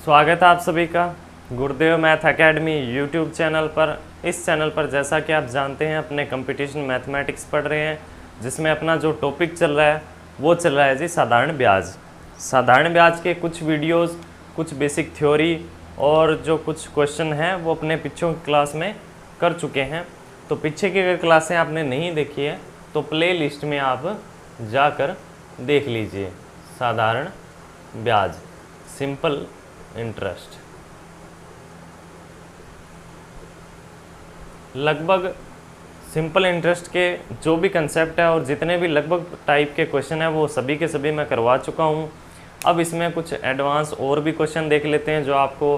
स्वागत है आप सभी का गुरुदेव मैथ एकेडमी यूट्यूब चैनल पर। इस चैनल पर जैसा कि आप जानते हैं अपने कंपटीशन मैथमेटिक्स पढ़ रहे हैं, जिसमें अपना जो टॉपिक चल रहा है वो चल रहा है जी साधारण ब्याज। साधारण ब्याज के कुछ वीडियोस, कुछ बेसिक थ्योरी और जो कुछ क्वेश्चन हैं वो अपने पिछों की क्लास में कर चुके हैं। तो पीछे की अगर क्लासें आपने नहीं देखी है तो प्ले लिस्ट में आप जाकर देख लीजिए। साधारण ब्याज, सिंपल इंटरेस्ट। लगभग सिंपल इंटरेस्ट के जो भी कंसेप्ट है और जितने भी लगभग टाइप के क्वेश्चन है वो सभी के सभी मैं करवा चुका हूँ। अब इसमें कुछ एडवांस और भी क्वेश्चन देख लेते हैं जो आपको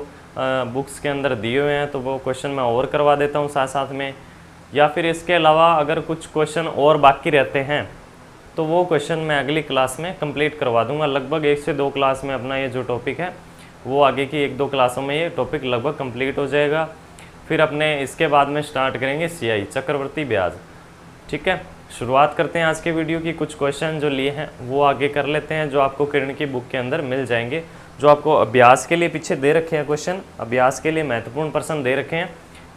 बुक्स के अंदर दिए हुए हैं, तो वो क्वेश्चन मैं और करवा देता हूँ साथ साथ में। या फिर इसके अलावा अगर कुछ क्वेश्चन और बाकी रहते हैं तो वो क्वेश्चन मैं अगली क्लास में कंप्लीट करवा दूंगा। लगभग 1 से 2 क्लास में अपना ये जो टॉपिक है वो आगे की 1-2 क्लासों में ये टॉपिक लगभग कंप्लीट हो जाएगा। फिर अपने इसके बाद में स्टार्ट करेंगे CI चक्रवर्ती ब्याज। ठीक है, शुरुआत करते हैं आज के वीडियो की। कुछ क्वेश्चन जो लिए हैं वो आगे कर लेते हैं, जो आपको किरण की बुक के अंदर मिल जाएंगे, जो आपको अभ्यास के लिए पीछे दे रखे हैं। क्वेश्चन अभ्यास के लिए महत्वपूर्ण प्रश्न दे रखे हैं,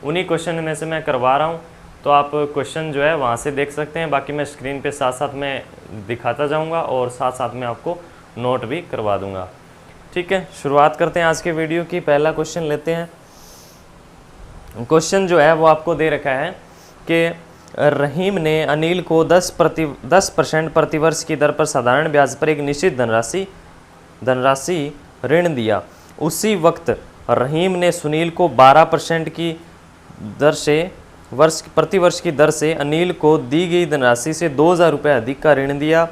उन्हीं क्वेश्चन में से मैं करवा रहा हूँ। तो आप क्वेश्चन जो है वहाँ से देख सकते हैं। बाकी मैं स्क्रीन पे साथ साथ में दिखाता जाऊँगा और साथ साथ में आपको नोट भी करवा दूँगा। ठीक है, शुरुआत करते हैं आज के वीडियो की। पहला क्वेश्चन लेते हैं। क्वेश्चन जो है वो आपको दे रखा है कि रहीम ने अनिल को 10% प्रतिवर्ष की दर पर साधारण ब्याज पर एक निश्चित धनराशि ऋण दिया। उसी वक्त रहीम ने सुनील को 12% की दर से प्रतिवर्ष की दर से अनिल को दी गई धनराशि से 2000 रुपये अधिक का ऋण दिया।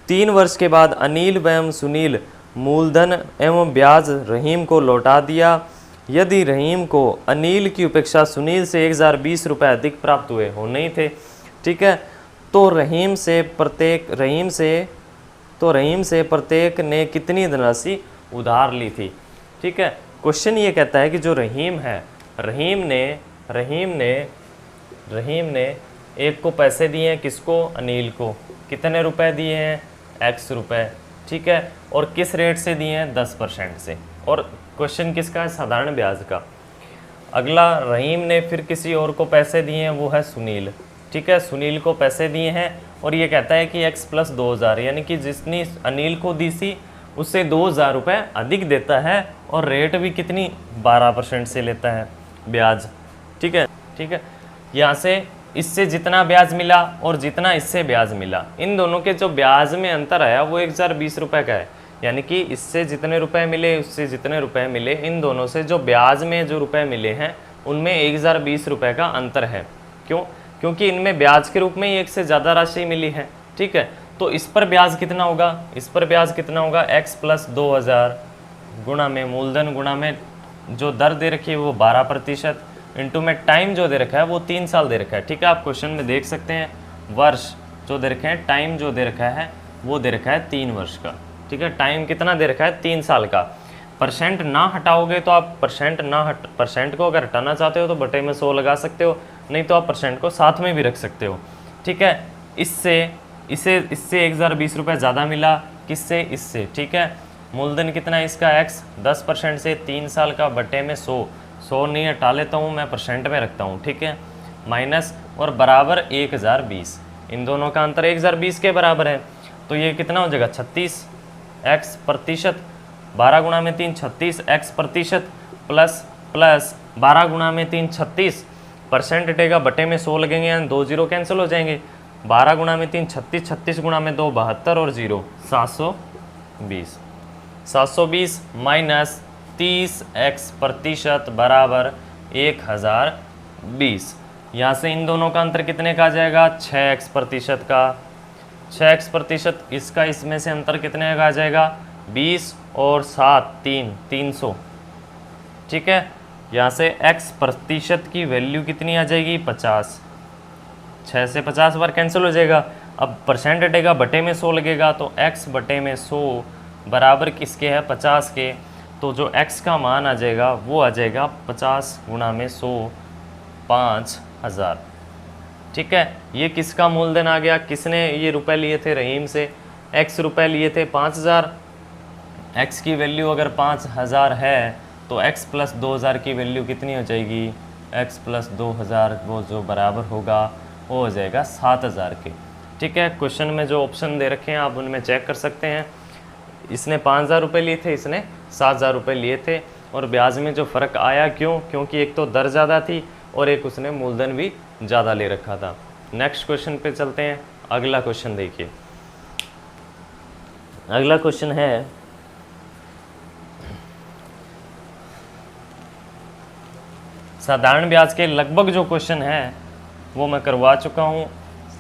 3 वर्ष के बाद अनिल एवं सुनील मूलधन एवं ब्याज रहीम को लौटा दिया। यदि रहीम को अनिल की अपेक्षा सुनील से 1020 रुपये अधिक प्राप्त हुए होने ही थे, ठीक है, तो रहीम से प्रत्येक ने कितनी धनराशि उधार ली थी। ठीक है, क्वेश्चन ये कहता है कि जो रहीम है, रहीम ने एक को पैसे दिए हैं, किसको? अनिल को। कितने रुपए दिए हैं? X रुपए। ठीक है, और किस रेट से दिए हैं? 10% से। और क्वेश्चन किसका है? साधारण ब्याज का। अगला, रहीम ने फिर किसी और को पैसे दिए हैं, वो है सुनील। ठीक है, सुनील को पैसे दिए हैं और ये कहता है कि X + 2000, यानी कि जितनी अनिल को दी थी उससे 2000 रुपये अधिक देता है और रेट भी कितनी? 12% से लेता है ब्याज। ठीक है, यहाँ से इससे जितना ब्याज मिला और जितना इससे ब्याज मिला, इन दोनों के जो ब्याज में अंतर आया वो 1020 रुपये का है। यानी कि इससे जितने रुपए मिले, उससे जितने रुपए मिले, इन दोनों से जो ब्याज में जो रुपए मिले हैं उनमें 1020 रुपये का अंतर है। क्यों? क्योंकि इनमें ब्याज के रूप में ही एक से ज़्यादा राशि मिली है। ठीक है, तो इस पर ब्याज कितना होगा? इस पर ब्याज कितना होगा? X + 2000 गुणा में मूलधन गुणा में जो दर दे रखी है वो 12% इंटू में टाइम जो दे रखा है वो 3 साल दे रखा है। ठीक है, आप क्वेश्चन में देख सकते हैं वर्ष जो दे रखे हैं, टाइम जो दे रखा है वो दे रखा है 3 वर्ष का। ठीक है, टाइम कितना दे रखा है? 3 साल का। परसेंट ना हटाओगे तो आप परसेंट को अगर हटाना चाहते हो तो बटे में 100 लगा सकते हो, नहीं तो आप परसेंट को साथ में भी रख सकते हो। ठीक है, इससे 1020 रुपये ज़्यादा मिला, किससे? इससे। ठीक है, मूलधन कितना है इसका? X 10% से 3 साल का बटे में 100 नहीं हटा लेता हूँ मैं, परसेंट में रखता हूँ। ठीक है, माइनस और बराबर 1020। इन दोनों का अंतर 1020 के बराबर है, तो ये कितना हो जाएगा? 36 X प्रतिशत 12 गुणा में 3 36 X प्रतिशत प्लस 12 गुणा में 3 36 परसेंट हटेगा, बटे में 100 लगेंगे, यानी 2 जीरो कैंसिल हो जाएंगे। 12 गुणा में 3 36, 36 गुणा में 2 72 और 0 720 माइनस 30X प्रतिशत बराबर 1020। यहाँ से इन दोनों का अंतर कितने का आ जाएगा? 6X प्रतिशत का। 6X प्रतिशत इसका इसमें से अंतर कितने का आ जाएगा? 20 और 7 300। ठीक है, यहाँ से X प्रतिशत की वैल्यू कितनी आ जाएगी? 50। 6 से 50 बार कैंसिल हो जाएगा। अब परसेंट हटेगा, बटे में 100 लगेगा, तो X बटे में 100 बराबर किसके है? 50 के। तो जो X का मान आ जाएगा वो आ जाएगा 50 गुणा में 100 5000। ठीक है, ये किसका मूलधन आ गया? किसने ये रुपए लिए थे? रहीम से। X रुपए लिए थे 5000, x की वैल्यू अगर 5000 है तो x प्लस 2000 की वैल्यू कितनी हो जाएगी, x प्लस 2000 वो जो बराबर होगा वो हो जाएगा 7000 के। ठीक है, क्वेश्चन में जो ऑप्शन दे रखे हैं आप उनमें चेक कर सकते हैं। इसने 5000 रुपये लिए थे, इसने 7000 रुपये लिए थे, और ब्याज में जो फ़र्क आया क्यों, क्योंकि एक तो दर ज़्यादा थी और एक उसने मूलधन भी ज़्यादा ले रखा था। नेक्स्ट क्वेश्चन पे चलते हैं। अगला क्वेश्चन देखिए, अगला क्वेश्चन है साधारण ब्याज के लगभग जो क्वेश्चन है वो मैं करवा चुका हूँ,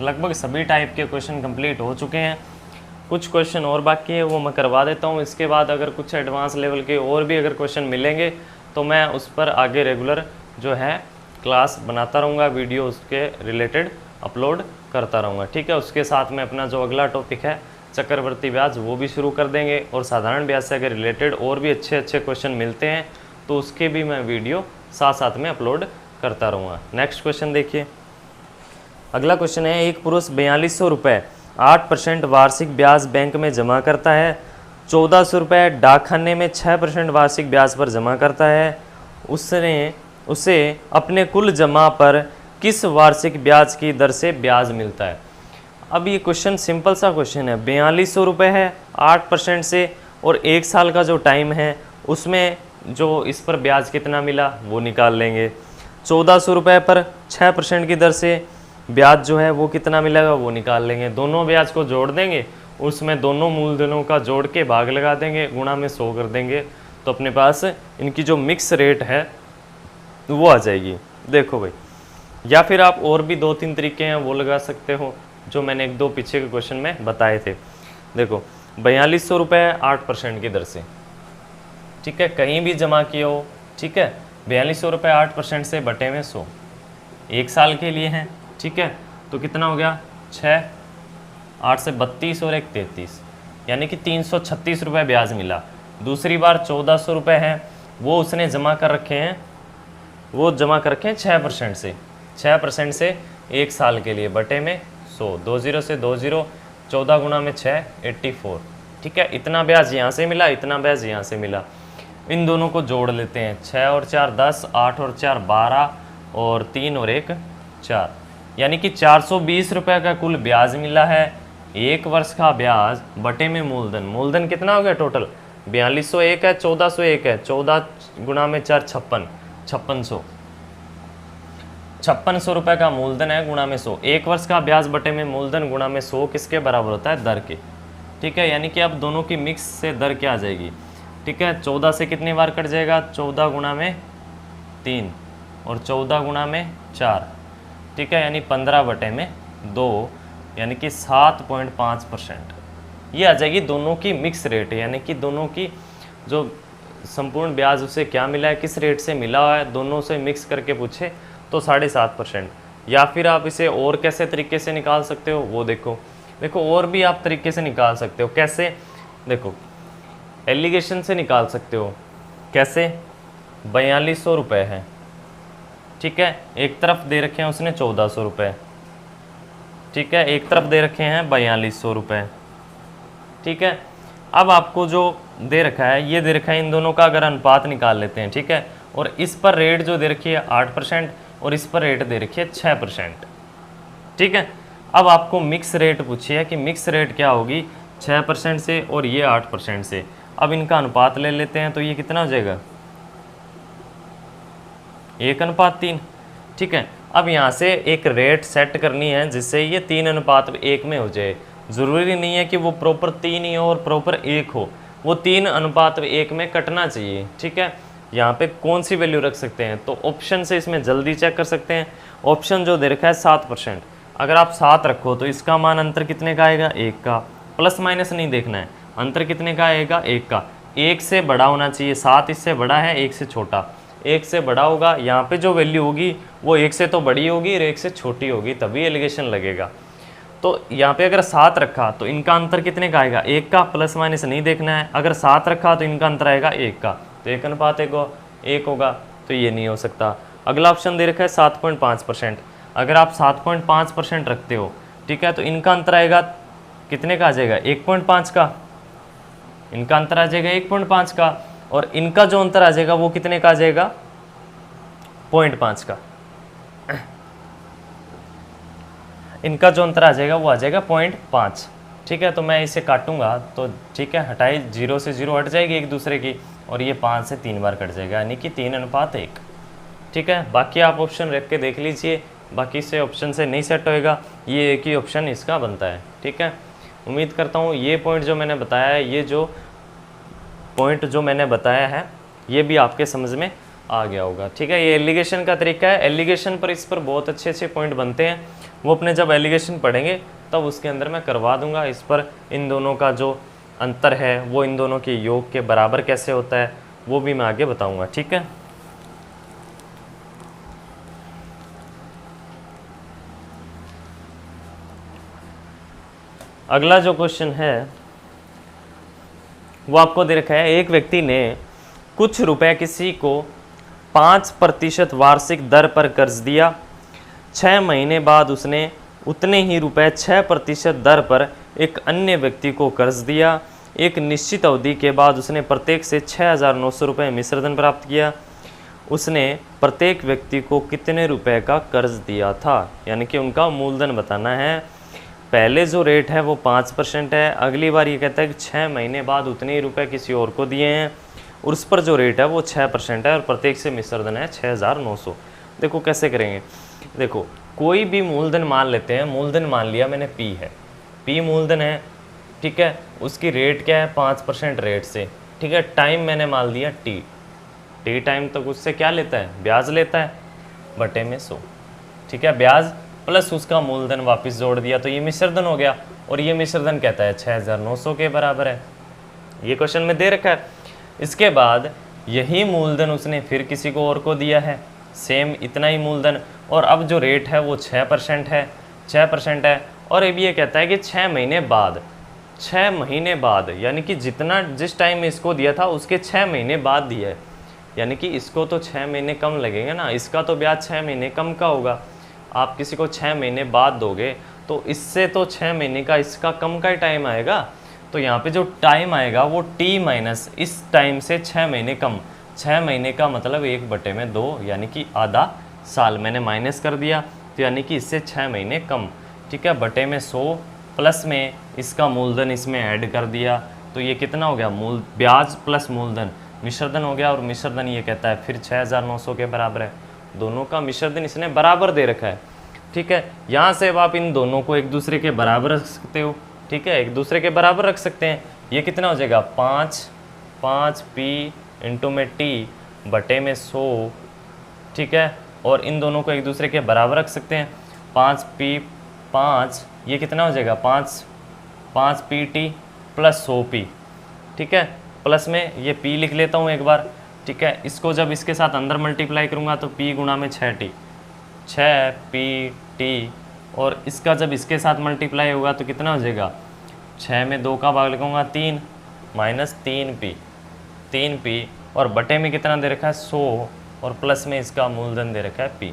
लगभग सभी टाइप के क्वेश्चन कंप्लीट हो चुके हैं। कुछ क्वेश्चन और बाकी है वो मैं करवा देता हूँ। इसके बाद अगर कुछ एडवांस लेवल के और भी अगर क्वेश्चन मिलेंगे तो मैं उस पर आगे रेगुलर जो है क्लास बनाता रहूँगा, वीडियो उसके रिलेटेड अपलोड करता रहूँगा। ठीक है, उसके साथ में अपना जो अगला टॉपिक है चक्रवर्ती ब्याज वो भी शुरू कर देंगे, और साधारण ब्याज से अगर रिलेटेड और भी अच्छे अच्छे क्वेश्चन मिलते हैं तो उसके भी मैं वीडियो साथ साथ में अपलोड करता रहूँगा। नेक्स्ट क्वेश्चन देखिए, अगला क्वेश्चन है एक पुरुष 4200 रुपये 8% वार्षिक ब्याज बैंक में जमा करता है, 1400 रुपये डाकखाने में 6% वार्षिक ब्याज पर जमा करता है। उसे अपने कुल जमा पर किस वार्षिक ब्याज की दर से ब्याज मिलता है। अब ये क्वेश्चन सिंपल सा क्वेश्चन है, 4200 रुपये है 8% से, और एक साल का जो टाइम है उसमें जो इस पर ब्याज कितना मिला वो निकाल लेंगे। 1400 रुपये पर 6% की दर से ब्याज जो है वो कितना मिलेगा वो निकाल लेंगे। दोनों ब्याज को जोड़ देंगे, उसमें दोनों मूलधनों का जोड़ के भाग लगा देंगे, गुणा में 100 कर देंगे, तो अपने पास इनकी जो मिक्स रेट है वो आ जाएगी। देखो भाई, या फिर आप और भी 2-3 तरीके हैं वो लगा सकते हो जो मैंने 1-2 पीछे के क्वेश्चन में बताए थे। देखो 4200 रुपये 8% की दर से, ठीक है, कहीं भी जमा किए हो, ठीक है, 4200 रुपये 8% से बटे में 100 एक साल के लिए हैं। ठीक है, तो कितना हो गया 6, 8 से 32 और 1 33, यानी कि 336 रुपये ब्याज मिला। दूसरी बार 1400 रुपये है वो उसने जमा कर रखे हैं, वो जमा कर रखे हैं 6% से, 6% से एक साल के लिए बटे में 100, 20 से 20, 14 गुणा में 6 84। ठीक है, इतना ब्याज यहाँ से मिला, इतना ब्याज यहाँ से मिला। इन दोनों को जोड़ लेते हैं, 6 और 4 10, 8 और 4 12, और 3 और 1 4, यानी कि 420 रुपये का कुल ब्याज मिला है। एक वर्ष का ब्याज बटे में मूलधन, मूलधन कितना हो गया टोटल 4201 है, 1401 है, 14 गुणा में 4 56, 5600 रुपये का मूलधन है गुणा में 100। एक वर्ष का ब्याज बटे में मूलधन गुणा में 100 किसके बराबर होता है, दर के। ठीक है, यानी कि अब दोनों की मिक्स से दर क्या आ जाएगी। ठीक है, 14 से कितनी बार कट जाएगा, 14 गुणा में 3 और 14 गुणा में 4। ठीक है, यानी 15 बटे में 2, यानी कि 7.5% ये आ जाएगी दोनों की मिक्स रेट, यानी कि दोनों की जो संपूर्ण ब्याज उसे क्या मिला है, किस रेट से मिला हुआ है, दोनों से मिक्स करके पूछे तो 7.5%। या फिर आप इसे और कैसे तरीके से निकाल सकते हो वो देखो, और भी आप तरीके से निकाल सकते हो। कैसे, देखो एलिगेशन से निकाल सकते हो। कैसे, 4200 रुपये है, ठीक है, एक तरफ दे रखे हैं उसने 1400 रुपये, ठीक है, एक तरफ दे रखे हैं 4200 रुपये। ठीक है, अब आपको जो दे रखा है ये दे रखा है, इन दोनों का अगर अनुपात निकाल लेते हैं। ठीक है, और इस पर रेट जो दे रखी है 8% और इस पर रेट दे रखी है 6%। ठीक है, अब आपको मिक्स रेट पूछी है कि मिक्स रेट क्या होगी 6% से और ये 8% से। अब इनका अनुपात ले लेते हैं तो ये कितना हो जाएगा 1:3। ठीक है, अब यहाँ से एक रेट सेट करनी है जिससे ये 3:1 में हो जाए। ज़रूरी नहीं है कि वो प्रॉपर 3 ही हो और प्रॉपर 1 हो, वो 3:1 में कटना चाहिए। ठीक है, यहाँ पे कौन सी वैल्यू रख सकते हैं, तो ऑप्शन से इसमें जल्दी चेक कर सकते हैं। ऑप्शन जो दे रखा है 7%, अगर आप 7 रखो तो इसका मान अंतर कितने का आएगा 1 का, प्लस माइनस नहीं देखना है, अंतर कितने का आएगा 1 का। 1 से बड़ा होना चाहिए, 7 इससे बड़ा है 1 से छोटा, 1 से बड़ा होगा, यहाँ पे जो वैल्यू होगी वो 1 से तो बड़ी होगी और 1 से छोटी होगी, तभी एलिगेशन लगेगा। तो यहाँ पे अगर 7 रखा तो इनका अंतर कितने का आएगा 1 का, प्लस माइनस नहीं देखना है। अगर 7 रखा तो इनका अंतर आएगा 1 का, तो 1:1 होगा, तो ये नहीं हो सकता। अगला ऑप्शन दे रखा है 7.5%, अगर आप 7.5% रखते हो, ठीक है, तो इनका अंतर आएगा कितने का आ जाएगा 1.5 का, इनका अंतर आ जाएगा 1.5 का, और इनका जो अंतर आ जाएगा वो कितने का आ जाएगा, 0.5 का। इनका जो अंतर आ जाएगा वो आ जाएगा 0.5। ठीक है, तो मैं इसे काटूंगा तो ठीक है, हटाई 0 से 0 हट जाएगी एक दूसरे की, और ये 5 से 3 बार कट जाएगा, यानी कि 3:1। ठीक है, बाकी आप ऑप्शन रख के देख लीजिए, बाकी से ऑप्शन से नहीं सेट होएगा, ये एक ही ऑप्शन इसका बनता है। ठीक है, उम्मीद करता हूँ ये पॉइंट जो मैंने बताया है, ये जो पॉइंट जो मैंने बताया है ये भी आपके समझ में आ गया होगा। ठीक है, ये एलिगेशन का तरीका है, एलिगेशन पर इस पर बहुत अच्छे अच्छे पॉइंट बनते हैं, वो अपने जब एलिगेशन पढ़ेंगे तब उसके अंदर मैं करवा दूंगा। इस पर इन दोनों का जो अंतर है वो इन दोनों के योग के बराबर कैसे होता है वो भी मैं आगे बताऊंगा। ठीक है, अगला जो क्वेश्चन है वो आपको दे रखा है, एक व्यक्ति ने कुछ रुपए किसी को 5% वार्षिक दर पर कर्ज दिया, 6 महीने बाद उसने उतने ही रुपए 6% दर पर एक अन्य व्यक्ति को कर्ज दिया। एक निश्चित अवधि के बाद उसने प्रत्येक से 6,900 रुपये मिश्रधन प्राप्त किया। उसने प्रत्येक व्यक्ति को कितने रुपए का कर्ज दिया था, यानी कि उनका मूलधन बताना है। पहले जो रेट है वो 5% है, अगली बार ये कहता है कि 6 महीने बाद उतने ही रुपए किसी और को दिए हैं, और उस पर जो रेट है वो 6% है, और प्रत्येक से मिश्रधन है 6,900। देखो कैसे करेंगे, देखो कोई भी मूलधन मान लेते हैं, मूलधन मान लिया मैंने P है, P मूलधन है। ठीक है, उसकी रेट क्या है 5% रेट से। ठीक है, टाइम मैंने मान लिया T टाइम तक उससे क्या लेता है, ब्याज लेता है, बटे में 100। ठीक है, ब्याज प्लस उसका मूलधन वापस जोड़ दिया तो ये मिश्रधन हो गया, और ये मिश्रधन कहता है 6,900 के बराबर है, ये क्वेश्चन में दे रखा है। इसके बाद यही मूलधन उसने फिर किसी को और को दिया है, सेम इतना ही मूलधन, और अब जो रेट है वो 6% है, 6% है, और अब ये कहता है कि 6 महीने बाद, 6 महीने बाद, यानी कि जितना जिस टाइम में इसको दिया था उसके 6 महीने बाद दिया है, यानी कि इसको तो 6 महीने कम लगेंगे ना, इसका तो ब्याज 6 महीने कम का होगा। आप किसी को 6 महीने बाद दोगे तो इससे तो 6 महीने का इसका कम का ही टाइम आएगा, तो यहाँ पे जो टाइम आएगा वो T माइनस इस टाइम से 6 महीने कम, 6 महीने का मतलब 1/2, यानी कि आधा साल मैंने माइनस कर दिया, तो यानी कि इससे 6 महीने कम। ठीक है, बटे में 100 प्लस में इसका मूलधन इसमें ऐड कर दिया, तो ये कितना हो गया, ब्याज प्लस मूलधन मिश्रधन हो गया, और मिश्रधन ये कहता है फिर 6,900 के बराबर है। दोनों का मिश्रधन इसने बराबर दे रखा है। ठीक है, यहाँ से अब आप इन दोनों को एक दूसरे के बराबर रख सकते हो। ठीक है, एक दूसरे के बराबर रख सकते हैं, ये कितना हो जाएगा 5P इंटू में T बटे में 100। ठीक है, और इन दोनों को एक दूसरे के बराबर रख सकते हैं, 5P 5, ये कितना हो जाएगा 5PT प्लस 100P। ठीक है, प्लस में ये P लिख लेता हूँ एक बार। ठीक है, इसको जब इसके साथ अंदर मल्टीप्लाई करूँगा तो P गुणा में 6T, 6PT, और इसका जब इसके साथ मल्टीप्लाई होगा तो कितना हो जाएगा, 6 में 2 का भाग लगाऊंगा 3 माइनस 3P, और बटे में कितना दे रखा है 100, और प्लस में इसका मूलधन दे रखा है P।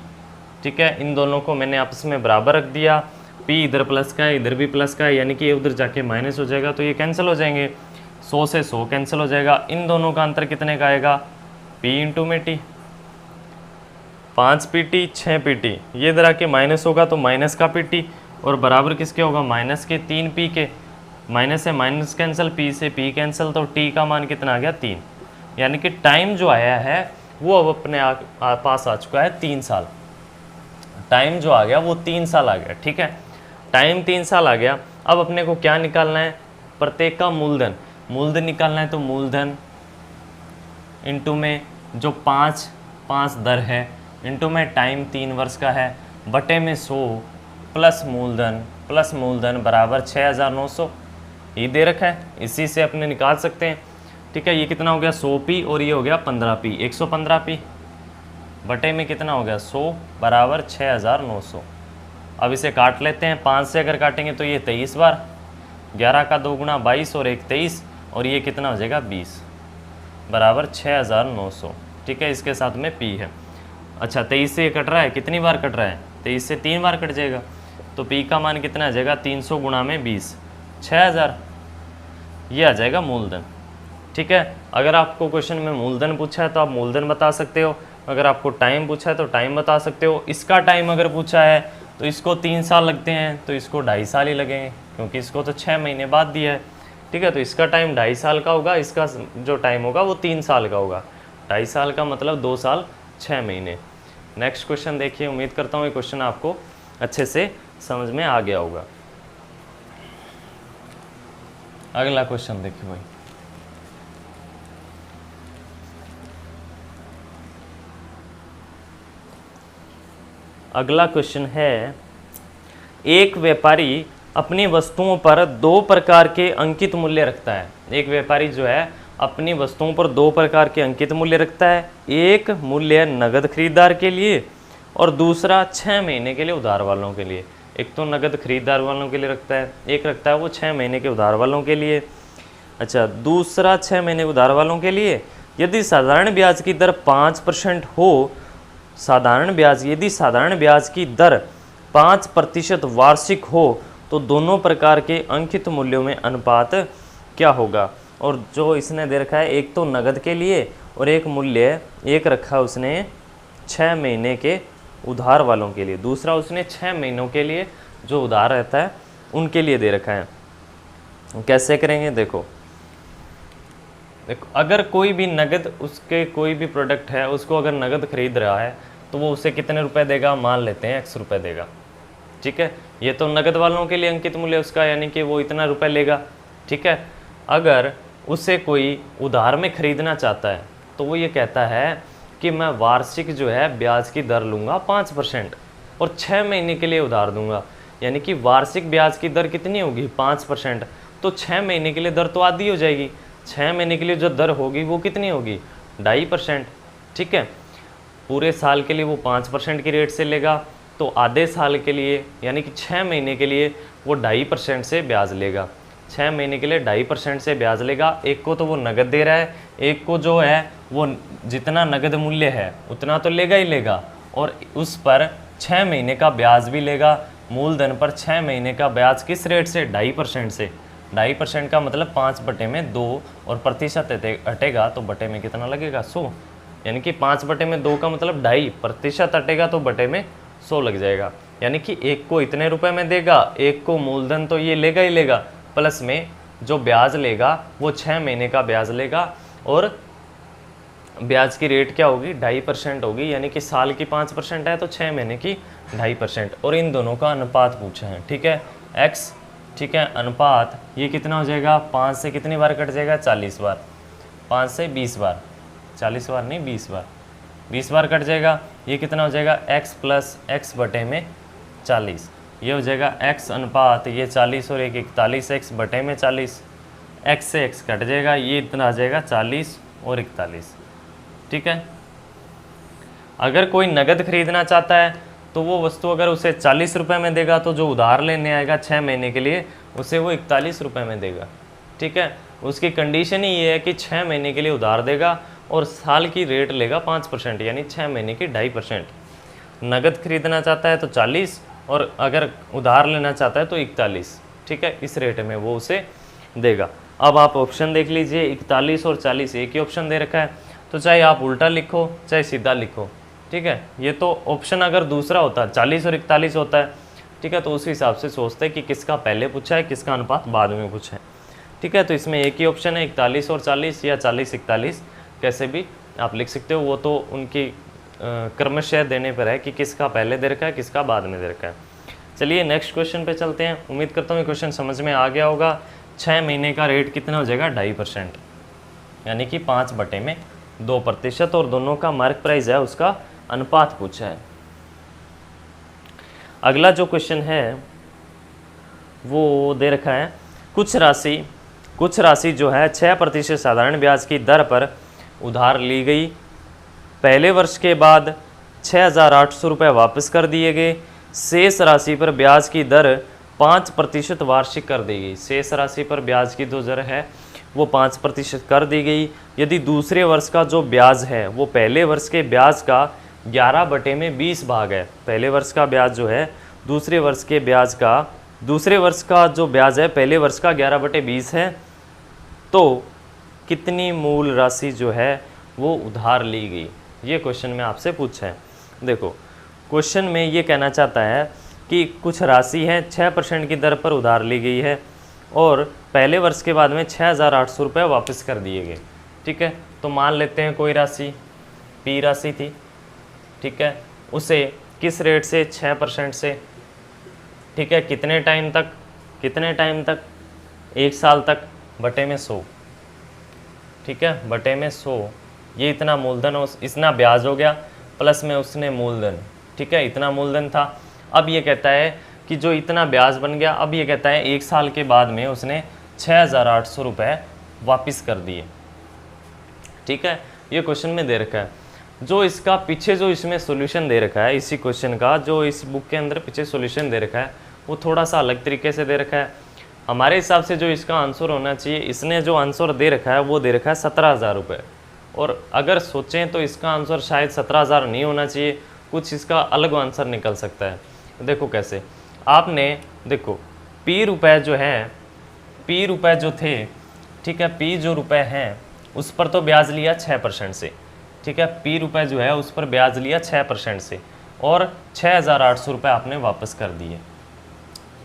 ठीक है, इन दोनों को मैंने आपस में बराबर रख दिया, P इधर प्लस का है इधर भी प्लस का है, यानी कि ये उधर जाके माइनस हो जाएगा, तो ये कैंसिल हो जाएंगे, 100 से 100 कैंसिल हो जाएगा। इन दोनों का अंतर कितने का आएगा, P इंटू में T, 5PT 6PT, ये इधर आके माइनस होगा तो माइनस का PT, और बराबर किसके होगा, माइनस के 3P के, माइनस से माइनस कैंसिल, P से P कैंसिल, तो T का मान कितना आ गया 3, यानी कि टाइम जो आया है वो अब अपने पास आ चुका है 3 साल। टाइम जो आ गया वो 3 साल आ गया। ठीक है, टाइम 3 साल आ गया। अब अपने को क्या निकालना है, प्रत्येक का मूलधन निकालना है, तो मूलधन इंटू में जो 5 दर है, इंटू में टाइम 3 वर्ष का है, बटे में 100 प्लस मूलधन बराबर 6,900, ये दे रखा है, इसी से अपने निकाल सकते हैं। ठीक है, ये कितना हो गया 100P, और ये हो गया 15P, 115P, बटे में कितना हो गया 100 बराबर 6,900। अब इसे काट लेते हैं, 5 से अगर काटेंगे तो ये 23 बार, 11 का 2 गुणा 22 और 1 23, और ये कितना हो जाएगा 20 बराबर 6,900। ठीक है, इसके साथ में P है। अच्छा, 23 से ये कट रहा है, कितनी बार कट रहा है, 23 से 3 बार कट जाएगा, तो P का मान कितना आ जाएगा 300 गुणा में 20, 6,000, ये आ जाएगा मूलधन। ठीक है। अगर आपको क्वेश्चन में मूलधन पूछा है तो आप मूलधन बता सकते हो, अगर आपको टाइम पूछा है तो टाइम बता सकते हो। इसका टाइम अगर पूछा है तो इसको 3 साल लगते हैं तो इसको 2.5 साल ही लगेंगे, क्योंकि इसको तो 6 महीने बाद दिया है। ठीक है, तो इसका टाइम 2.5 साल का होगा, इसका जो टाइम होगा वो 3 साल का होगा। 2.5 साल का मतलब 2 साल 6 महीने। नेक्स्ट क्वेश्चन देखिए, उम्मीद करता हूँ ये क्वेश्चन आपको अच्छे से समझ में आ गया होगा। अगला क्वेश्चन देखिए भाई, अगला क्वेश्चन है, एक व्यापारी अपनी वस्तुओं पर 2 प्रकार के अंकित मूल्य रखता है। एक व्यापारी जो है अपनी वस्तुओं पर 2 प्रकार के अंकित मूल्य रखता है। एक मूल्य नगद खरीदार के लिए और दूसरा 6 महीने के लिए उधार वालों के लिए। एक तो नगद खरीदार वालों के लिए रखता है, एक रखता है वो 6 महीने के उधार वालों के लिए। अच्छा, दूसरा 6 महीने उधार वालों के लिए यदि साधारण ब्याज की दर 5% हो, यदि साधारण ब्याज की दर 5% वार्षिक हो तो दोनों प्रकार के अंकित मूल्यों में अनुपात क्या होगा। और जो इसने दे रखा है, एक तो नगद के लिए और एक मूल्य एक रखा है उसने 6 महीने के उधार वालों के लिए, दूसरा उसने 6 महीनों के लिए जो उधार रहता है उनके लिए दे रखा है। कैसे करेंगे, देखो अगर कोई भी नगद, उसके कोई भी प्रोडक्ट है उसको अगर नगद खरीद रहा है तो वो उसे कितने रुपए देगा, मान लेते हैं x रुपए देगा। ठीक है, ये तो नगद वालों के लिए अंकित मूल्य उसका, यानी कि वो इतना रुपए लेगा। ठीक है, अगर उसे कोई उधार में खरीदना चाहता है तो वो ये कहता है कि मैं वार्षिक जो है ब्याज की दर लूँगा 5% और 6 महीने के लिए उधार दूंगा, यानी कि वार्षिक ब्याज की दर कितनी होगी, 5%। तो 6 महीने के लिए दर तो आधी हो जाएगी, 6 महीने के लिए जो दर होगी वो कितनी होगी, 2.5%। ठीक है, पूरे साल के लिए वो 5% की रेट से लेगा, तो आधे साल के लिए यानी कि 6 महीने के लिए वो 2.5% से ब्याज लेगा। 6 महीने के लिए 2.5% से ब्याज लेगा। एक को तो वो नगद दे रहा है, एक को जो है वो जितना नगद मूल्य है उतना तो लेगा ही लेगा, और उस पर 6 महीने का ब्याज भी लेगा। मूलधन पर 6 महीने का ब्याज किस रेट से, 2.5% से। 2.5% का मतलब 5/2 और प्रतिशत हटेगा तो बटे में कितना लगेगा, 100, यानी कि 5/2 का मतलब 2.5% हटेगा तो बटे में 100 लग जाएगा। यानी कि एक को इतने रुपए में देगा, एक को मूलधन तो ये लेगा ही लेगा, प्लस में जो ब्याज लेगा वो 6 महीने का ब्याज लेगा, और ब्याज की रेट क्या होगी, 2.5% होगी, यानी कि साल की 5% है तो 6 महीने की 2.5%। और इन दोनों का अनुपात पूछा है। ठीक है, x, ठीक है, अनुपात ये कितना हो जाएगा, 5 से कितनी बार कट जाएगा, 40 बार, 5 से 20 बार, 40 बार नहीं 20 बार, 20 बार कट जाएगा। ये कितना हो जाएगा, x प्लस x बटे में 40, ये हो जाएगा x अनुपात ये 40 और 1 41, x बटे में 40, x से x कट जाएगा, ये इतना आ जाएगा 40 और 41। ठीक है, अगर कोई नगद खरीदना चाहता है तो वो वस्तु अगर उसे 40 रुपये में देगा तो जो उधार लेने आएगा 6 महीने के लिए उसे वो 41 रुपये में देगा। ठीक है, उसकी कंडीशन ही ये है कि 6 महीने के लिए उधार देगा और साल की रेट लेगा 5%, यानी 6 महीने की 2.5%। नगद खरीदना चाहता है तो 40 और अगर उधार लेना चाहता है तो 41। ठीक है, इस रेट में वो उसे देगा। अब आप ऑप्शन देख लीजिए, 41 और 40 एक ही ऑप्शन दे रखा है, तो चाहे आप उल्टा लिखो चाहे सीधा लिखो। ठीक है, ये तो ऑप्शन अगर दूसरा होता है 40 और 41 होता है, ठीक है, तो उस हिसाब से सोचते हैं कि किसका पहले पूछा है, किसका अनुपात बाद में पूछा है। ठीक है, तो इसमें एक ही ऑप्शन है 41 और 40 या 40-41, कैसे भी आप लिख सकते हो, वो तो उनकी क्रमशः देने पर है कि किसका पहले दे रखा है, किसका बाद में दे रखा है। चलिए नेक्स्ट क्वेश्चन पे चलते हैं। उम्मीद करता हूँ ये क्वेश्चन समझ में आ गया होगा। 6 महीने का रेट कितना हो जाएगा, 2.5%, यानी कि 5/2%, और दोनों का मार्क प्राइस है उसका अनुपात पूछा है। अगला जो क्वेश्चन है वो दे रखा है, कुछ राशि जो है 6% साधारण ब्याज की दर पर उधार ली गई, पहले वर्ष के बाद 6,800 रुपये वापस कर दिए गए, शेष राशि पर ब्याज की दर 5% वार्षिक कर दी गई। शेष राशि पर ब्याज की जो दर है वो 5% कर दी गई। यदि दूसरे वर्ष का जो ब्याज है वो पहले वर्ष के ब्याज का 11/20 भाग है, पहले वर्ष का ब्याज जो है दूसरे वर्ष के ब्याज का, दूसरे वर्ष का जो ब्याज है पहले वर्ष का 11/20 है, तो कितनी मूल राशि जो है वो उधार ली गई। ये क्वेश्चन में आपसे पूछा है। देखो क्वेश्चन में ये कहना चाहता है कि कुछ राशि है 6% की दर पर उधार ली गई है और पहले वर्ष के बाद में 6,800 रुपये वापस कर दिए गए। ठीक है, तो मान लेते हैं कोई राशि पी राशि थी, ठीक है, उसे किस रेट से, 6% से, ठीक है, कितने टाइम तक, 1 साल तक, बटे में 100, ठीक है, बटे में 100, ये इतना मूलधन, इतना ब्याज हो गया, प्लस में उसने मूलधन, ठीक है, इतना मूलधन था। अब ये कहता है कि जो इतना ब्याज बन गया, अब ये कहता है 1 साल के बाद में उसने 6,800 रुपये वापस कर दिए। ठीक है, ये क्वेश्चन में दे रखा है। जो इसका पीछे जो इसमें सॉल्यूशन दे रखा है, इसी क्वेश्चन का जो इस बुक के अंदर पीछे सॉल्यूशन दे रखा है वो थोड़ा सा अलग तरीके से दे रखा है। हमारे हिसाब से जो इसका आंसर होना चाहिए, इसने जो आंसर दे रखा है वो दे रखा है 17,000 रुपये, और अगर सोचें तो इसका आंसर शायद 17,000 नहीं होना चाहिए, कुछ इसका अलग आंसर निकल सकता है। देखो कैसे, आपने देखो पी रुपए जो है, पी रुपए जो थे, ठीक है, पी जो रुपए हैं उस पर तो ब्याज लिया 6% से, ठीक है, पी रुपए जो है उस पर ब्याज लिया 6% से और 6,800 रुपये आपने वापस कर दिए।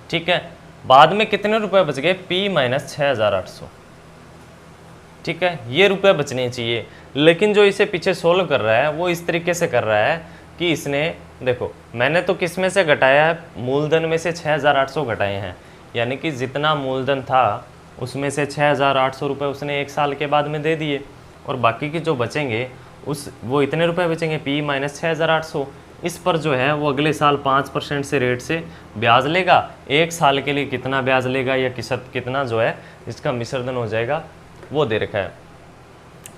ठीक है, बाद में कितने रुपए बच गए, पी माइनस 6,800, ठीक है, ये रुपए बचने चाहिए। लेकिन जो इसे पीछे सोल्व कर रहा है वो इस तरीके से कर रहा है कि इसने, देखो मैंने तो किस में से घटाया है, मूलधन में से 6,800 घटाए हैं, यानी कि जितना मूलधन था उसमें से 6,800 रुपये उसने 1 साल के बाद में दे दिए, और बाकी के जो बचेंगे वो इतने रुपए बचेंगे, पी माइनस 6,800। इस पर जो है वो अगले साल 5% से रेट से ब्याज लेगा। 1 साल के लिए कितना ब्याज लेगा या कितना जो है इसका मिश्रधन हो जाएगा वो दे रखा है,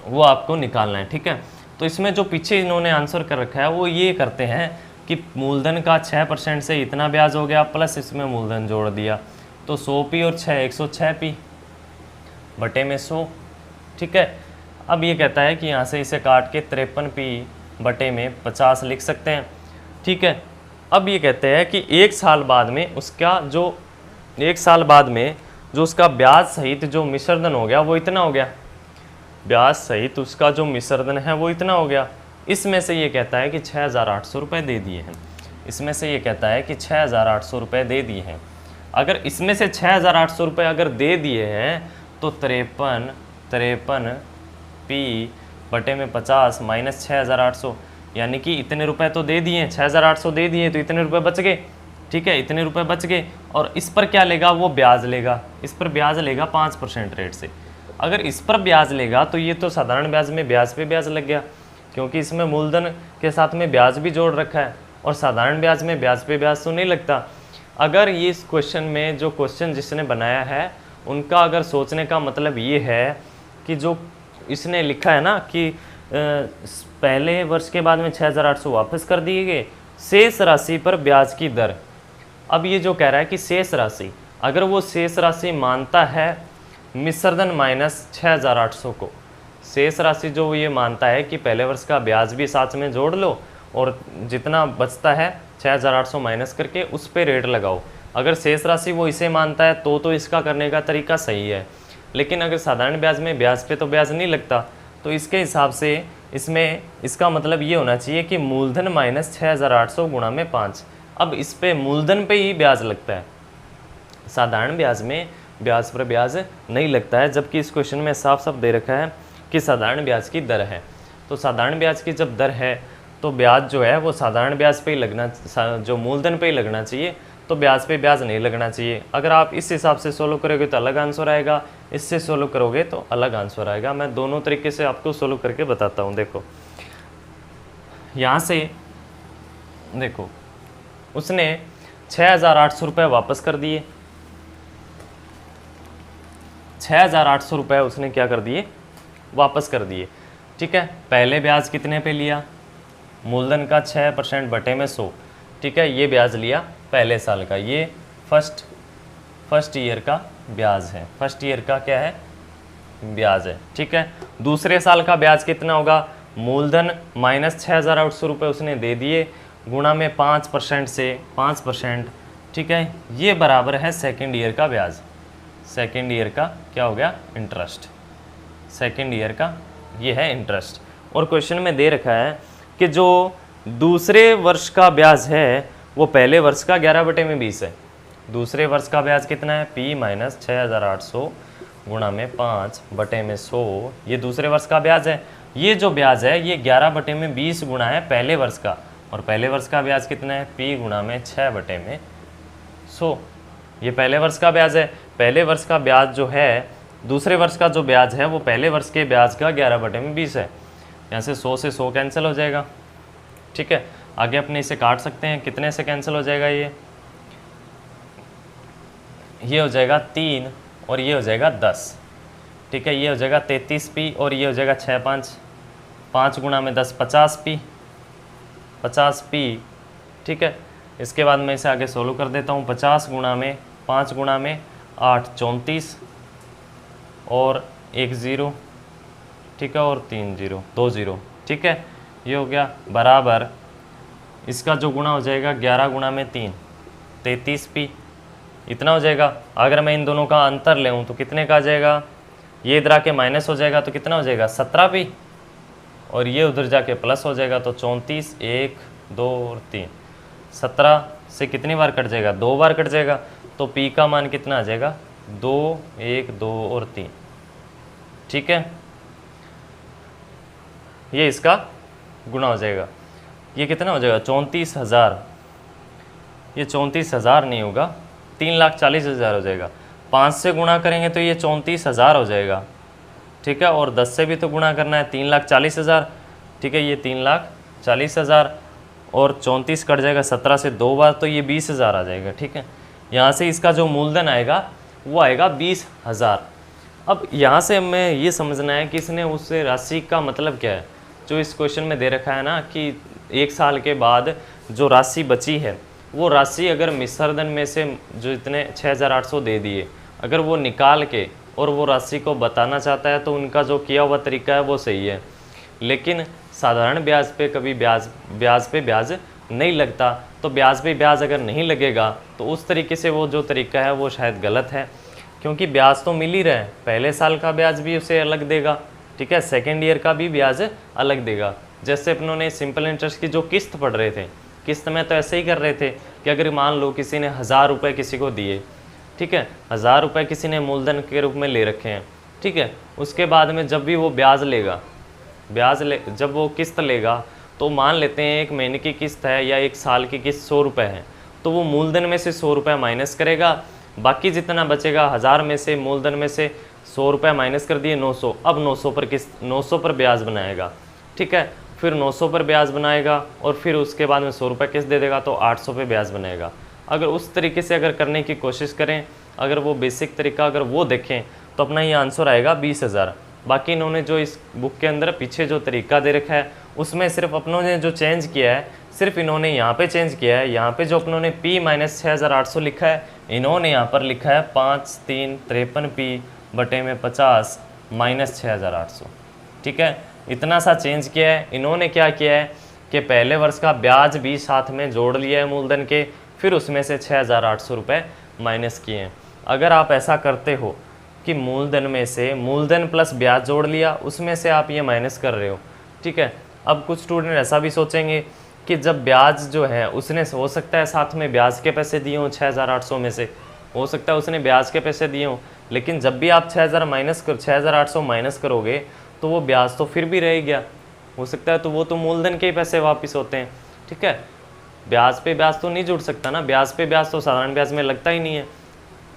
वो आपको निकालना है। ठीक है, तो इसमें जो पीछे इन्होंने आंसर कर रखा है वो ये करते हैं कि मूलधन का 6% से इतना ब्याज हो गया, प्लस इसमें मूलधन जोड़ दिया, तो 100 पी और 6 106 पी बटे में 100। ठीक है, अब ये कहता है कि यहाँ से इसे काट के 53 पी बटे में 50 लिख सकते हैं। ठीक है, अब ये कहते हैं कि 1 साल बाद में उसका जो 1 साल बाद में जो उसका ब्याज सहित जो मिश्रधन हो गया वो इतना हो गया, ब्याज सहित उसका जो मिश्रधन है वो इतना हो गया। इसमें से ये कहता है कि 6,800 रुपये दे दिए हैं, इसमें से ये कहता है कि 6,800 रुपये दे दिए हैं। अगर इसमें से 6,800 रुपये अगर दे दिए हैं तो 53 पी बटे में 50 माइनस 6,800, यानी कि इतने रुपए तो दे दिए, 6,800 दे दिए तो इतने रुपए बच गए। ठीक है, इतने रुपए बच गए, और इस पर क्या लेगा, वो ब्याज लेगा, इस पर ब्याज लेगा 5% रेट से। अगर इस पर ब्याज लेगा तो ये तो साधारण ब्याज में ब्याज पे ब्याज लग गया, क्योंकि इसमें मूलधन के साथ में ब्याज भी जोड़ रखा है, और साधारण ब्याज में ब्याज पे ब्याज तो नहीं लगता। अगर ये इस क्वेश्चन में जो क्वेश्चन जिसने बनाया है उनका अगर सोचने का मतलब ये है कि जो इसने लिखा है ना कि पहले वर्ष के बाद में 6,800 वापस कर दिए गए, शेष राशि पर ब्याज की दर। अब ये जो कह रहा है कि शेष राशि, अगर वो शेष राशि मानता है मिश्रधन माइनस 6,800 को, शेष राशि जो ये मानता है कि पहले वर्ष का ब्याज भी साथ में जोड़ लो और जितना बचता है 6,800 माइनस करके उस पर रेट लगाओ। अगर शेष राशि वो इसे मानता है तो इसका करने का तरीका सही है। लेकिन अगर साधारण ब्याज में ब्याज पे तो ब्याज नहीं लगता, तो इसके हिसाब से इसमें इसका मतलब ये होना चाहिए कि मूलधन माइनस 6,800 गुणा में 5। अब इस पे मूलधन पे ही ब्याज लगता है, साधारण ब्याज में ब्याज पर ब्याज नहीं लगता है, जबकि इस क्वेश्चन में साफ साफ दे रखा है कि साधारण ब्याज की दर है। तो साधारण ब्याज की जब दर है तो ब्याज जो है वो साधारण ब्याज पे ही लगना, जो मूलधन पे ही लगना चाहिए, तो ब्याज पे ब्याज नहीं लगना चाहिए। अगर आप इस हिसाब से सोल्व करोगे तो अलग आंसर आएगा, इससे सोल्व करोगे तो अलग आंसर आएगा। मैं दोनों तरीके से आपको सोल्व करके बताता हूँ। देखो यहाँ से देखो उसने 6,800 रुपये वापस कर दिए, 6,800 रुपये उसने क्या कर दिए, वापस कर दिए। ठीक है, पहले ब्याज कितने पे लिया, मूलधन का 6% बटे में 100। ठीक है, ये ब्याज लिया पहले साल का, ये फर्स्ट ईयर का ब्याज है, फर्स्ट ईयर का क्या है, ब्याज है। ठीक है, दूसरे साल का ब्याज कितना होगा, मूलधन माइनस 6,800 रुपये उसने दे दिए गुणा में 5% से 5%। ठीक है, ये बराबर है सेकेंड ईयर का ब्याज, सेकेंड ईयर का क्या हो गया, इंटरेस्ट। सेकेंड ईयर का ये है इंटरेस्ट। और क्वेश्चन में दे रखा है कि जो दूसरे वर्ष का ब्याज है वो पहले वर्ष का 11/20 है। दूसरे वर्ष का ब्याज कितना है, P माइनस 6,800 गुणा में 5/100, ये दूसरे वर्ष का ब्याज है। ये जो ब्याज है ये 11/20 गुणा है पहले वर्ष का, और पहले वर्ष का ब्याज कितना है, P गुणा में 6/100, ये पहले वर्ष का ब्याज है। पहले वर्ष का ब्याज जो है, दूसरे वर्ष का जो ब्याज है वो पहले वर्ष के ब्याज का 11/20 है। यहाँ से 100 से 100 कैंसिल हो जाएगा, ठीक है। आगे अपने इसे काट सकते हैं, कितने से कैंसिल हो जाएगा, ये हो जाएगा 3 और ये हो जाएगा 10, ठीक है। ये हो जाएगा 33P और ये हो जाएगा 5 गुणा में 10 50P, ठीक है। इसके बाद मैं इसे आगे सोल्व कर देता हूँ। 50 गुणा में 5 गुणा में 8 34 और 1 0, ठीक है, और 3 0 2 0, ठीक है। ये हो गया बराबर, इसका जो गुणा हो जाएगा 11 गुणा में 3 33P, इतना हो जाएगा। अगर मैं इन दोनों का अंतर लेऊँ तो कितने का आ जाएगा, ये इधर आके माइनस हो जाएगा तो कितना हो जाएगा 17P, और ये उधर जाके प्लस हो जाएगा तो 34 1 2 और 3, 17 से कितनी बार कट जाएगा, 2 बार कट जाएगा, तो P का मान कितना आ जाएगा 2 1 2 और 3, ठीक है। ये इसका गुणा हो जाएगा, ये कितना हो जाएगा 34,000, ये 34,000 नहीं होगा, 3,40,000 हो जाएगा। 5 से गुणा करेंगे तो ये 34,000 हो जाएगा, ठीक है। और 10 से भी तो गुणा करना है, 3,40,000, ठीक है। ये 3,40,000 और 34 कट जाएगा 17 से 2 बार, तो ये 20,000 आ जाएगा, ठीक है। यहाँ से इसका जो मूलधन आएगा वो आएगा 20,000। अब यहाँ से हमें ये समझना है कि इसने उस राशि का मतलब क्या है। जो इस क्वेश्चन में दे रखा है ना कि 1 साल के बाद जो राशि बची है वो राशि अगर मिश्रधन में से जो इतने 6,800 दे दिए, अगर वो निकाल के और वो राशि को बताना चाहता है तो उनका जो किया हुआ तरीका है वो सही है। लेकिन साधारण ब्याज पे कभी ब्याज पे ब्याज नहीं लगता, तो ब्याज पे ब्याज अगर नहीं लगेगा तो उस तरीके से वो जो तरीका है वो शायद गलत है, क्योंकि ब्याज तो मिल ही रहा है। पहले साल का ब्याज भी उसे अलग देगा, ठीक है, सेकेंड ईयर का भी ब्याज अलग देगा। जैसे अपनों ने सिंपल इंटरेस्ट की जो किस्त पढ़ रहे थे, किस्त में तो ऐसे ही कर रहे थे कि अगर मान लो किसी ने 1,000 रुपये किसी को दिए, ठीक है, 1,000 रुपये किसी ने मूलधन के रूप में ले रखे हैं, ठीक है। उसके बाद में जब भी वो ब्याज लेगा, जब वो किस्त लेगा तो मान लेते हैं 1 महीने की किस्त है या 1 साल की किस्त 100 रुपये है, तो वो मूलधन में से 100 रुपये माइनस करेगा, बाकी जितना बचेगा 1,000 में से मूलधन में से 100 रुपये माइनस कर दिए 900, अब 900 पर किस्त 900 पर ब्याज बनाएगा, ठीक है। फिर 900 पर ब्याज बनाएगा और फिर उसके बाद में 100 रुपये किस्त दे देगा तो 800 पे ब्याज बनेगा। अगर उस तरीके से अगर करने की कोशिश करें, अगर वो बेसिक तरीका अगर वो देखें तो अपना ये आंसर आएगा 20,000। बाकी इन्होंने जो इस बुक के अंदर पीछे जो तरीका दे रखा है उसमें सिर्फ अपनों ने जो चेंज किया है, सिर्फ इन्होंने यहाँ पे चेंज किया है। यहाँ पे जो अपनों ने P माइनस 6,800 लिखा है, इन्होंने यहाँ पर लिखा है 5,353P/50 माइनस 6,800, ठीक है। इतना सा चेंज किया है। इन्होंने क्या किया है कि पहले वर्ष का ब्याज भी साथ में जोड़ लिया है मूलधन के, फिर उसमें से 6,800 रुपये माइनस किए हैं। अगर आप ऐसा करते हो कि मूलधन में से मूलधन प्लस ब्याज जोड़ लिया, उसमें से आप ये माइनस कर रहे हो, ठीक है। अब कुछ स्टूडेंट ऐसा भी सोचेंगे कि जब ब्याज जो है उसने हो सकता है साथ में ब्याज के पैसे दिए हों, 6,800 में से हो सकता है उसने ब्याज के पैसे दिए हों, लेकिन जब भी आप 6,800 माइनस करोगे तो वो ब्याज तो फिर भी रह गया, हो सकता है तो वो तो मूलधन के ही पैसे वापस होते हैं, ठीक है। ब्याज पे ब्याज तो नहीं जुड़ सकता ना, ब्याज पे ब्याज तो साधारण ब्याज में लगता ही नहीं है,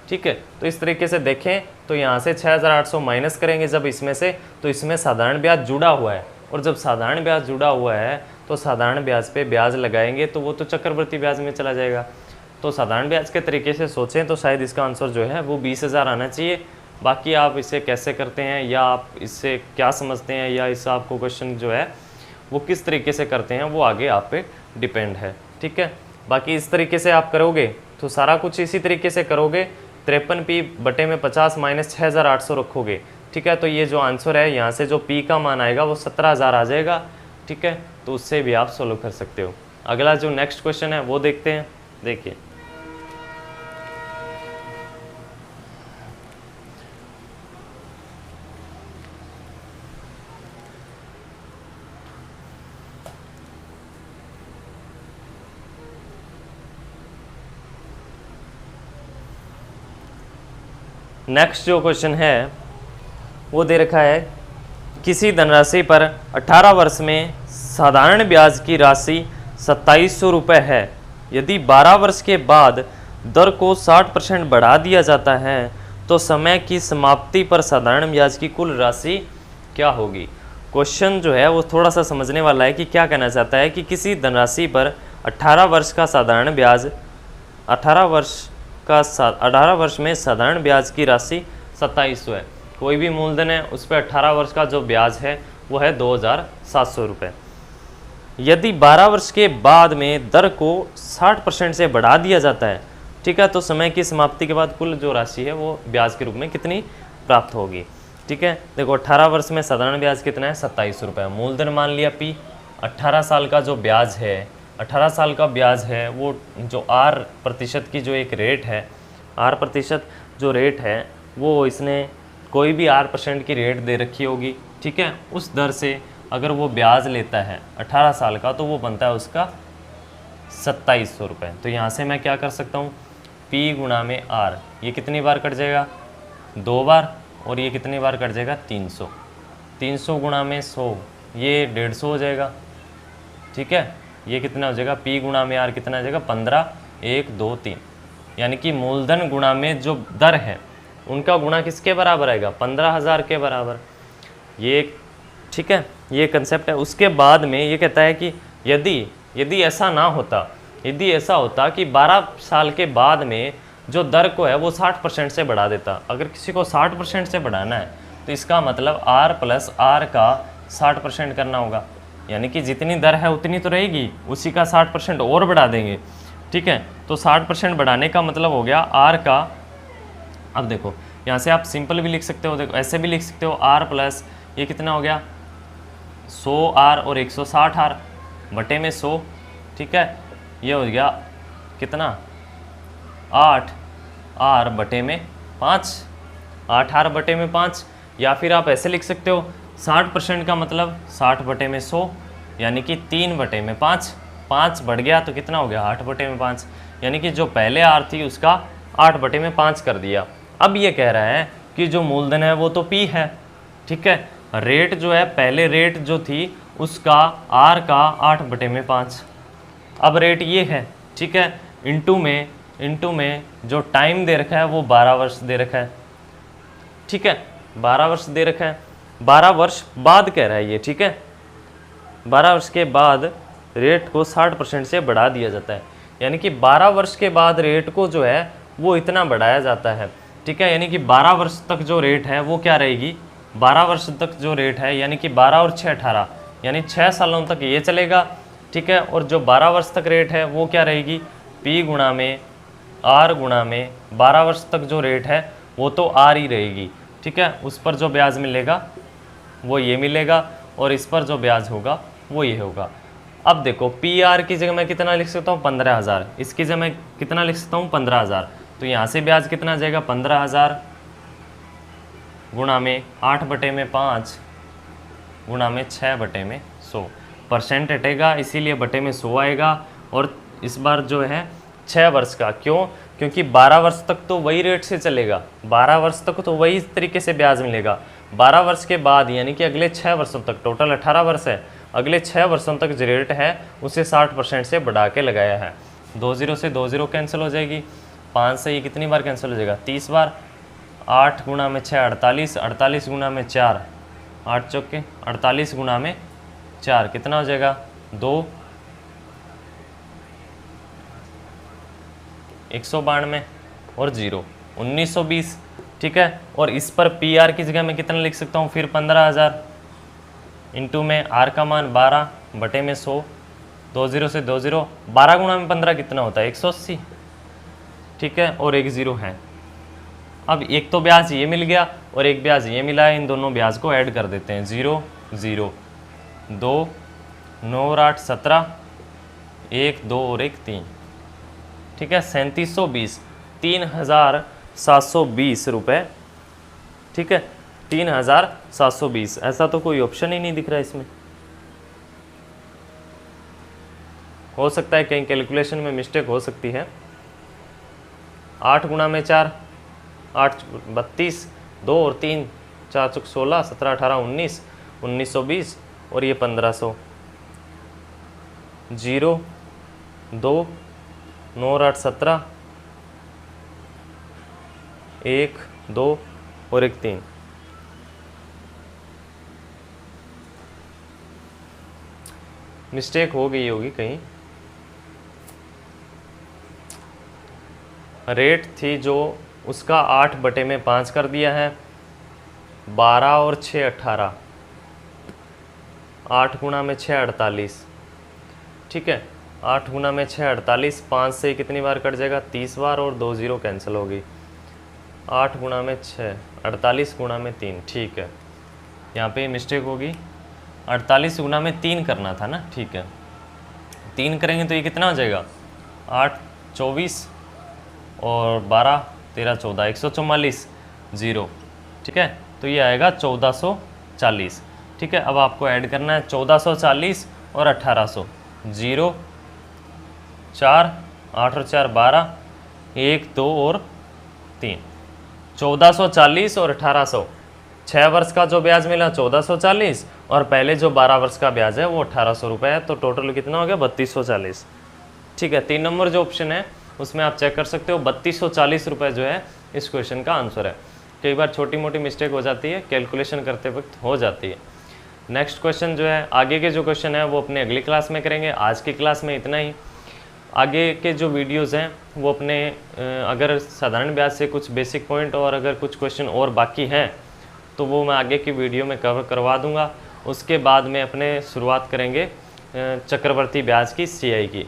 ठीक है। तो इस तरीके से देखें तो यहाँ से 6,800 माइनस करेंगे जब इसमें से, तो इसमें साधारण ब्याज जुड़ा हुआ है, और जब साधारण ब्याज जुड़ा हुआ है तो साधारण ब्याज पे ब्याज लगाएंगे तो वो तो चक्रवृद्धि ब्याज में चला जाएगा। तो साधारण ब्याज के तरीके से सोचें तो शायद इसका आंसर जो है वो 20,000 आना चाहिए। बाकी आप इसे कैसे करते हैं या आप इससे क्या समझते हैं या इस आपको क्वेश्चन जो है वो किस तरीके से करते हैं वो आगे आप पे डिपेंड है, ठीक है। बाकी इस तरीके से आप करोगे तो सारा कुछ इसी तरीके से करोगे, 53P/50 माइनस 6,800 रखोगे, ठीक है। तो ये जो आंसर है यहाँ से जो P का मान आएगा वो 17,000 आ जाएगा, ठीक है। तो उससे भी आप सोल्व कर सकते हो। अगला जो नेक्स्ट क्वेश्चन है वो देखते हैं। देखिए नेक्स्ट जो क्वेश्चन है वो दे रखा है, किसी धनराशि पर 18 वर्ष में साधारण ब्याज की राशि 2700 रुपये है। यदि 12 वर्ष के बाद दर को 60% बढ़ा दिया जाता है तो समय की समाप्ति पर साधारण ब्याज की कुल राशि क्या होगी। क्वेश्चन जो है वो थोड़ा सा समझने वाला है कि क्या कहना चाहता है कि किसी धनराशि पर 18 वर्ष का साधारण ब्याज 18 वर्ष में साधारण ब्याज की राशि 2700 है। कोई भी मूलधन है उस पर 18 वर्ष का जो ब्याज है वो है 2700 रुपये। यदि 12 वर्ष के बाद में दर को 60% से बढ़ा दिया जाता है, ठीक है, तो समय की समाप्ति के बाद कुल जो राशि है वो ब्याज के रूप में कितनी प्राप्त होगी। ठीक है, देखो 18 वर्ष में साधारण ब्याज कितना है 2700 रुपये। मूलधन मान लिया P, 18 साल का जो ब्याज है, 18 साल का ब्याज है वो जो R% की जो एक रेट है, R% जो रेट है वो इसने कोई भी R% की रेट दे रखी होगी। ठीक है, उस दर से अगर वो ब्याज लेता है 18 साल का तो वो बनता है उसका 2700 रुपये। तो यहाँ से मैं क्या कर सकता हूँ, P गुणा में R, ये कितनी बार कट जाएगा 2 बार, और ये कितनी बार कट जाएगा 300। 300 गुणा में 100, ये 150 हो जाएगा। ठीक है, ये कितना हो जाएगा, P गुणा में R कितना हो जाएगा 15, 1 2 3, यानी कि मूलधन गुणा में जो दर है उनका गुणा किसके बराबर आएगा 15,000 के बराबर। ये ठीक है, ये कंसेप्ट है। उसके बाद में ये कहता है कि यदि ऐसा ना होता, यदि ऐसा होता कि 12 साल के बाद में जो दर को है वो 60% से बढ़ा देता। अगर किसी को 60% से बढ़ाना है तो इसका मतलब R प्लस R का 60% करना होगा, यानी कि जितनी दर है उतनी तो रहेगी, उसी का 60% और बढ़ा देंगे। ठीक है, तो 60% बढ़ाने का मतलब हो गया R का, अब देखो यहाँ से आप सिंपल भी लिख सकते हो, देखो ऐसे भी लिख सकते हो, R प्लस ये कितना हो गया 100R और 160R बटे में 100। ठीक है, ये हो गया कितना 8R बटे में 5, 8R बटे में 5। या फिर आप ऐसे लिख सकते हो 60% का मतलब 60 बटे में 100, यानी कि 3 बटे में 5, 5 बढ़ गया तो कितना हो गया 8 बटे में 5, यानी कि जो पहले R थी उसका 8 बटे में 5 कर दिया। अब ये कह रहा है कि जो मूलधन है वो तो P है। ठीक है, रेट जो है पहले रेट जो थी उसका R का 8 बटे में 5, अब रेट ये है। ठीक है, इंटू में जो टाइम दे रखा है वो 12 वर्ष दे रखा है। ठीक है, 12 वर्ष दे रखा है, 12 वर्ष बाद कह रहा है ये। ठीक है, 12 वर्ष के बाद रेट को 60% से बढ़ा दिया जाता है, यानी कि 12 वर्ष के बाद रेट को जो है वो इतना बढ़ाया जाता है। ठीक है, यानी कि 12 वर्ष तक जो रेट है वो क्या रहेगी, 12 वर्ष तक जो रेट है यानी कि 12 और 6 18, यानी 6 सालों तक ये चलेगा। ठीक है, और जो 12 वर्ष तक रेट है वो क्या रहेगी, P गुणा में R गुणा में 12 वर्ष तक जो रेट है वो तो R ही रहेगी। ठीक है, उस पर जो ब्याज मिलेगा वो ये मिलेगा और इस पर जो ब्याज होगा वो ये होगा। अब देखो PR की जगह मैं कितना लिख सकता हूँ 15,000, इसकी जगह मैं कितना लिख सकता हूँ 15,000, तो यहाँ से ब्याज कितना जाएगा 15,000 गुणा में 8 बटे में 5 गुणा में 6 बटे में 100, परसेंट हटेगा इसीलिए बटे में 100 आएगा। और इस बार जो है 6 वर्ष का, क्यों, क्योंकि 12 वर्ष तक तो वही रेट से चलेगा, 12 वर्ष तक तो वही तरीके से ब्याज मिलेगा। 12 वर्ष के बाद यानी कि अगले 6 वर्षों तक, टोटल 18 वर्ष है, अगले 6 वर्षों तक जो रेट है उसे 60% से बढ़ा के लगाया है। 2 0 से 2 0 कैंसिल हो जाएगी, 5 से ये कितनी बार कैंसिल हो जाएगा 30 बार, 8 गुणा में 6 48, 48 गुणा में 4 8 चौके 48 गुणा में 4 कितना हो जाएगा 2 192 और 0 1920। ठीक है, और इस पर PR की जगह मैं कितना लिख सकता हूँ फिर 15,000 इंटू में R का मान 12 बटे में 100, 2 0 से 2 0, 12 गुणा में 15 कितना होता है 180। ठीक है, और एक 0 है। अब एक तो ब्याज ये मिल गया और एक ब्याज ये मिला है, इन दोनों ब्याज को ऐड कर देते हैं। 0 0 2 9 और 8 17, 1 2 और 1 3। ठीक है, 3720, 3,720 रुपये। ठीक है, 3,720, ऐसा तो कोई ऑप्शन ही नहीं दिख रहा इसमें। हो सकता है कहीं कैलकुलेशन में मिस्टेक हो सकती है। 8 गुणा में 4 8 32, 2 और 3 4 चौक 16, 17 18 19, 1920 और ये 1500, 0 2 9 और 8 17, 1 2 और 1 3। मिस्टेक हो गई होगी कहीं। रेट थी जो उसका 8/5 कर दिया है, 12 और 6 18, 8 गुणा में 6 48, ठीक है। 8 गुणा में 6 48, 5 से कितनी बार कट जाएगा 30 बार और 2 0 कैंसिल होगी। 8 गुणा में 6 48 गुणा में 3, ठीक है। यहाँ पे मिस्टेक होगी, 48 गुणा में 3 करना था ना, ठीक है। 3 करेंगे तो ये कितना हो जाएगा 8 24 और 12 13 14, 144 0, ठीक है। तो ये आएगा 1440, ठीक है। अब आपको ऐड करना है 1440 और 1800, 0 4 8 और 4 12, 1 2 और 3, 1440 और 1800। 6 वर्ष का जो ब्याज मिला 1440 और पहले जो 12 वर्ष का ब्याज है वो 1800 रुपये है, तो टोटल कितना हो गया 3240, ठीक है। 3 नंबर जो ऑप्शन है उसमें आप चेक कर सकते हो, 3240 रुपये जो है इस क्वेश्चन का आंसर है। कई बार छोटी मोटी मिस्टेक हो जाती है, कैलकुलेशन करते वक्त हो जाती है। नेक्स्ट क्वेश्चन जो है, आगे के जो क्वेश्चन है वो अपने अगली क्लास में करेंगे। आज की क्लास में इतना ही। आगे के जो वीडियोस हैं वो अपने अगर साधारण ब्याज से कुछ बेसिक पॉइंट और अगर कुछ क्वेश्चन और बाकी हैं तो वो मैं आगे की वीडियो में कवर करवा दूंगा। उसके बाद में अपने शुरुआत करेंगे चक्रवर्ती ब्याज की CI की,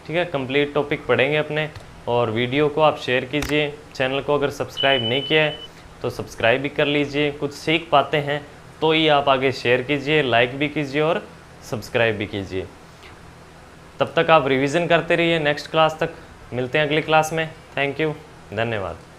ठीक है। कंप्लीट टॉपिक पढ़ेंगे अपने। और वीडियो को आप शेयर कीजिए, चैनल को अगर सब्सक्राइब नहीं किया है तो सब्सक्राइब भी कर लीजिए। कुछ सीख पाते हैं तो ही आप आगे शेयर कीजिए, लाइक भी कीजिए और सब्सक्राइब भी कीजिए। तब तक आप रिवीजन करते रहिए। नेक्स्ट क्लास तक मिलते हैं अगली क्लास में। थैंक यू, धन्यवाद।